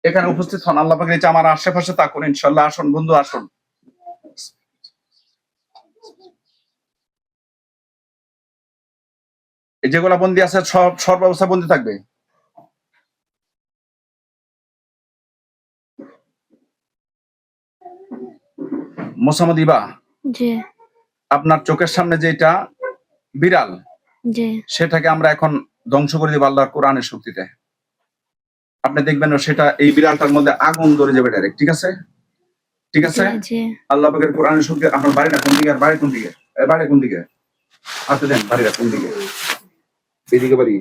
এখানে উপস্থিত হন। আল্লাহ পাকের নিচে আমার আশেপাশে তাকুন ইনশাআল্লাহ। আসুন বন্ধু, আসুন। এই যেগুলা বন্দি আছে সব সর্বাবস্থা বন্দি থাকবে। মোসাম্মদ ইবা, জি আপনার চোখের সামনে যেটা বিড়াল, জি সেটাকে আমরা এখন ধ্বংস করে দিব আল্লাহর কোরআনের শক্তিতে। আপনি দেখবেন সেটা এই বিড়ালটার মধ্যে আগুন ধরে যাবে ডাইরেক্ট। ঠিক আছে, ঠিক আছে। জি আল্লাহ পাকের কোরআনের শক্তি। আপনার বাড়িটা কোন দিকে? আর বাড়ি কোন দিকে? বাড়ি কোন দিকে? হাতে দেন, বাড়িটা কোন দিকে? এদিকে বাড়ি।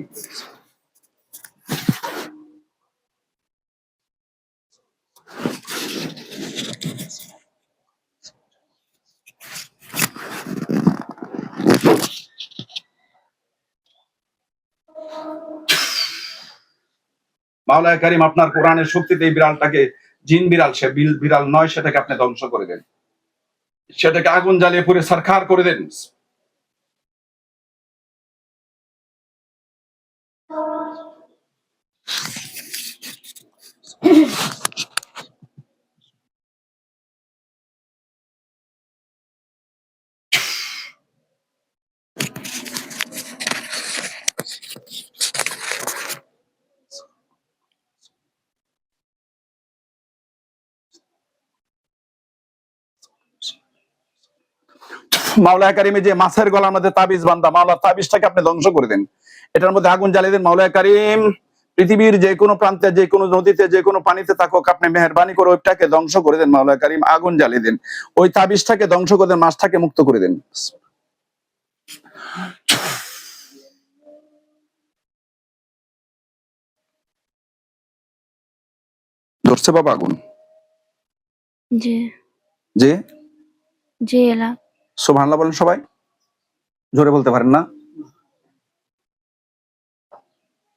মাওলানা কারীম আপনার কোরআনের শক্তিতে এই বিড়ালটাকে, জিন বিড়াল, সে বিড়াল নয়, সেটাকে আপনি ধ্বংস করে দেন। সেটাকে আগুন জ্বালিয়ে পুড়ে ছারখার করে দেন। মাওলানা কারীমে যে মাছের গলার মধ্যে তাবিজ বান্ধা, মাওলা তাবিজটাকে আপনি ধ্বংস করে দেন। এটার মধ্যে আগুন জ্বালিয়ে দেন মাওলানা কারীম। পৃথিবীর যে কোনো প্রান্তে, যে কোনো নদীতে, যে কোনো পানিতে থাকুক, আপনি মেহেরবানি করে ওইটাকে ধ্বংস করে দেন মাওলানা কারীম। আগুন জ্বালিয়ে দেন, ওই তাবিজটাকে ধ্বংস করে দেন, মাছটাকে মুক্ত করে দেন। ধরছে বাবা আগুন? জি যে জি এলা সুবহানাল্লাহ বলেন সবাই। জোরে বলতে পারেন না?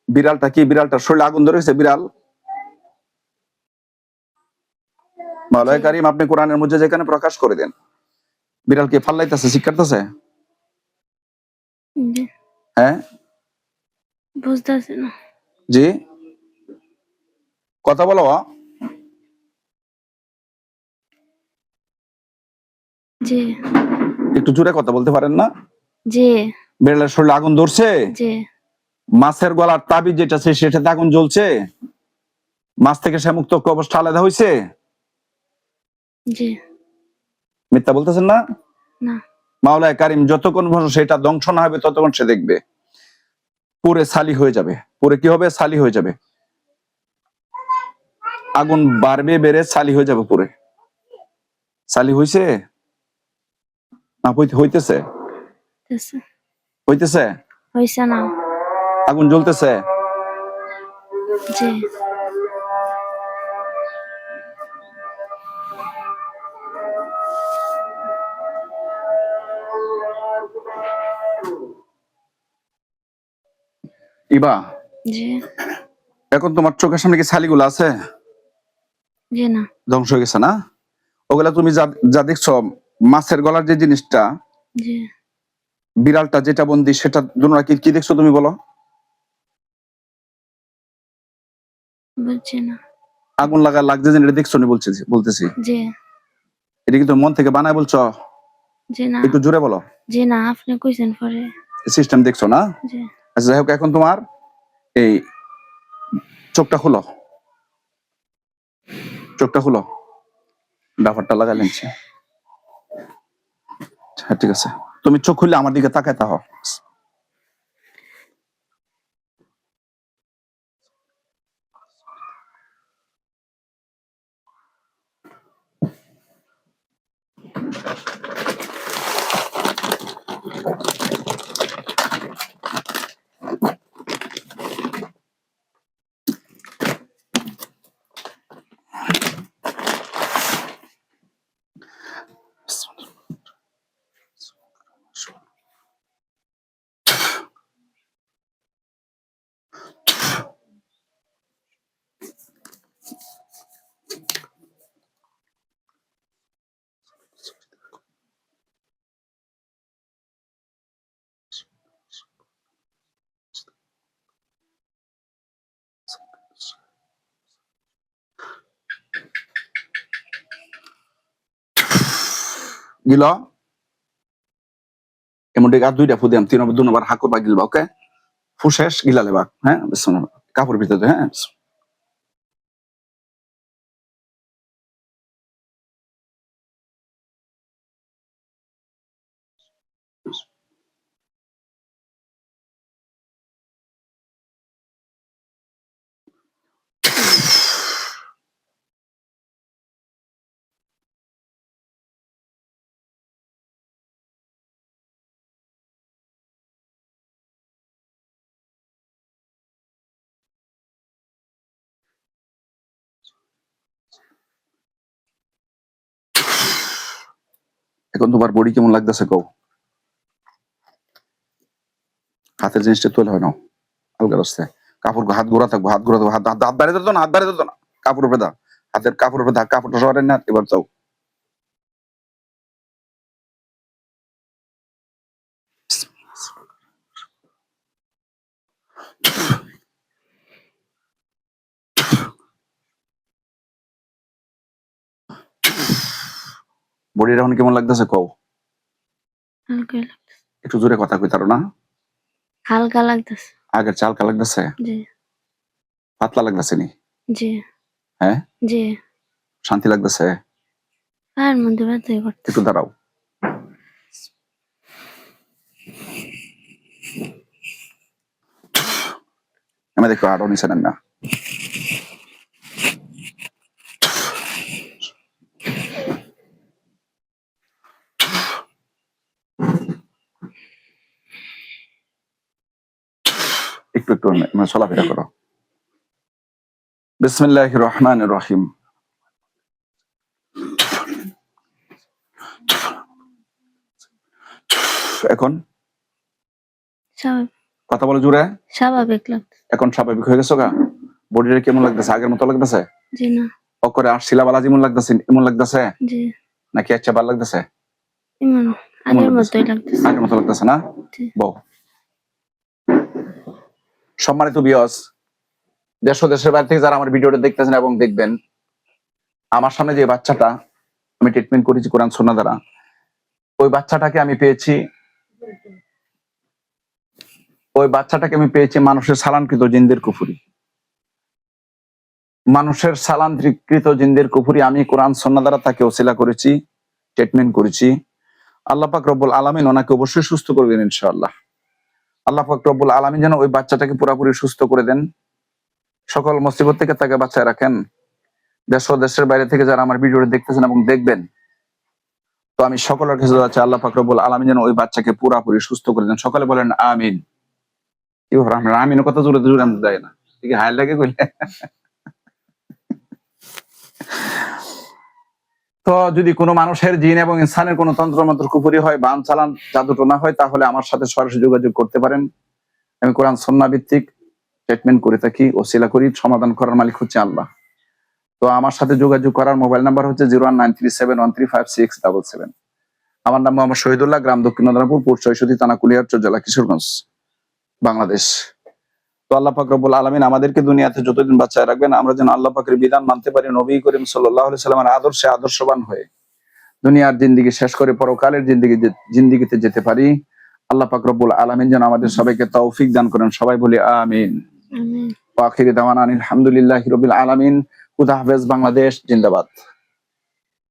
বিড়ালটা কি? বিড়ালটার শরীরে আগুন ধরেছে বিড়াল? মাওলানা কারীম আপনি কোরআনের মধ্যে যেখানে প্রকাশ করে দেন, বিড়াল কি ফাল্লাইতেছে, শিক্ষার্থে? জি হ্যাঁ বুঝতেছি না। জি, কথা বলো। জি একটু জোরে কথা বলতে পারেন না? জি বিড়ালের শরীরে আগুন ধরছে, জি মাছের গলার তাবিজ যেটা আছে সেটাতে আগুন জ্বলছে, মাছ থেকে সে মুক্ত কবচটা আলাদা হয়েছে। জি মিথ্যা বলতেছেন না? না মাওলানা কারীম যতক্ষণ পর্যন্ত সেটা ধ্বংস না হবে ততক্ষণ সে দেখবে পুরে সালি হয়ে যাবে। পুরে কি হবে? সালি হয়ে যাবে। আগুন বাড়বে, বেড়ে সালি হয়ে যাবে পুরে। সালি হইছে না হইতেছে? হইতেছে? হইছে না। আগুন জ্বলতেছে? জি ইবা, জি এখন তোমার চোখের সামনে কি ছালিগুলো আছে? জি না। ধ্বংস হয়ে গেছে না? ওগুলা তুমি যা যা দেখছো, মাছের গলার যে জিনিসটা, জি বিড়ালটা যেটা বন্দি, সেটা দুটোরা কি কি দেখছো তুমি বলো? বুঝছি না। আগুন লাগছে যে, এটা দেখছো নি বলতেছি। জি এটা কি তুমি মন থেকে বানায় বলছো? জি না। একটু জোরে বলো। জি না, আপনি কইছেন পরে। সিস্টেম দেখছো না? জি আচ্ছা যাই হোক, এখন তোমার এই চোখটা খুলো, চোখটা খুলো। ব্যাপারটা লাগালেন। হ্যাঁ ঠিক আছে, তুমি চোখ খুললে আমার দিকে তাকায় থাকো। গিল এমনটি আর 2টা ফু দিলাম 2 নম্বর হাকু বা গিলবা ওকে ফু শেষ গিলা লেবা হ্যাঁ বিসমিল্লাহ কাপড় ভিতরে হ্যাঁ এখন তোমার বডি কেমন লাগতেছে কও হাতের জিনিসটা তোলা হয় না হালকা রাস্তে কাপড় হাত ঘোরা থাকবো হাত ঘোরা থাকবো হাত হাত বাইরে ধরতো না হাত বাইরে ধরতো না কাপড় উপরে দা হাতের কাপড় উপরে দা কাপড়টা সরাই না এবার যাও বডিটা এখন কেমন লাগতেছে কও হালকা লাগতেছে। একটু জোরে কথা কইতারো না হালকা লাগতেছে। আগের চালকা লাগতেছে জি পাতলা লাগতেছে নি জি হ্যাঁ জি শান্তি লাগতেছে পায়ের মধ্যে ব্যথা করতেছে। একটু দাঁড়াও আমি দেখো আরো নিচে নেন না একটু একটু চলাফেরা করো বিসমিল্লাহির রহমানির রহিম এখন স্বাভাবিক কথা বলে জুড়ে স্বাভাবিক লাগতেছে। এখন স্বাভাবিক হয়ে গেছো গা বডিটা কেমন লাগতেছে আগের মতো লাগতেছে জি না অকরে আসছিলা বালা যেমন লাগতেছে এমন লাগতেছে জি নাকি আচ্ছা ভালো লাগতেছে এমন আগের মতোই লাগতেছে। আগের মতো লাগতেছে না জি বউ সম্মানিত ভিউয়ার্স দেশ ও দেশের বাইরে থেকে যারা আমার ভিডিওটা দেখতেছেন এবং দেখবেন আমার সামনে যে বাচ্চাটা আমি ট্রিটমেন্ট করেছি কোরআন সুন্নাহ দ্বারা ওই বাচ্চাটাকে আমি পেয়েছি মানুষের সালানকৃত জিনদের কুফরি মানুষের সালানকৃত জিনদের কুফরি আমি কোরআন সুন্নাহ দ্বারা তাকে ওসিলা করেছি ট্রিটমেন্ট করেছি আল্লাহ পাক রব্বুল আলামিন ওনাকে অবশ্যই সুস্থ করবেন ইনশাআল্লাহ আল্লাহ পাক রব্বুল আলামিন যেন ওই বাচ্চাটাকে পুরোপুরি সুস্থ করে দেন সকল মুসিবত থেকে তাকে বাঁচায় রাখেন দেশ ও দেশের বাইরে থেকে যারা আমার ভিডিওটা দেখতেছেন এবং দেখবেন তো আমি সকলের কাছে যাচ্ছি আল্লাহ পাক রব্বুল আলামিন যেন ওই বাচ্চাকে পুরোপুরি সুস্থ করে দেন সকলে বলেন আমিন কি বলবো আমিন কত জোরে জোরে আমি দেয় না ঠিক হাই লাগে কইলে তো যদি কোনো মানুষের জিন এবং ইনসানের কোনো তন্ত্রমন্ত্র কুফরি হয় বান চালান জাদুটোনা হয় তাহলে আমার সাথে সরাসরি যোগাযোগ করতে পারেন আমি কোরআন সুন্নাহ ভিত্তিক ট্রিটমেন্ট করে থাকি ওসিলা করি সমাধান করার মালিক হচ্ছে আল্লাহ তো আমার সাথে যোগাযোগ করার মোবাইল নাম্বার হচ্ছে 01937135677 আমার নাম মোহাম্মদ শহীদুল্লাহ গ্রাম দক্ষিণ নদরাপুর পোস্ট ৬৬ থানা কুলিয়ারচর জেলা কিশোরগঞ্জ বাংলাদেশ তো আল্লাহ পাক রব্বুল আলামিন আমাদেরকে দুনিয়াতে যতদিন বাঁচায় রাখবেন আমরা যেন আল্লাহ পাকের বিধান মানতে পারি নবী করিম সাল্লাল্লাহু আলাইহি সাল্লামের আদর্শে আদর্শবান হয়ে দুনিয়ার জিন্দেগি শেষ করে পরকালের জিন্দেগিতে যেতে পারি আল্লাহ পাক রব্বুল আলামিন যেন আমাদের সবাইকে তৌফিক দান করেন সবাই বলি আমিন আমিন ওয়া আখিরি দাওয়ানা আলহামদুলিল্লাহি রাব্বিল আলামিন খুদা হাফেজ বাংলাদেশ জিন্দাবাদ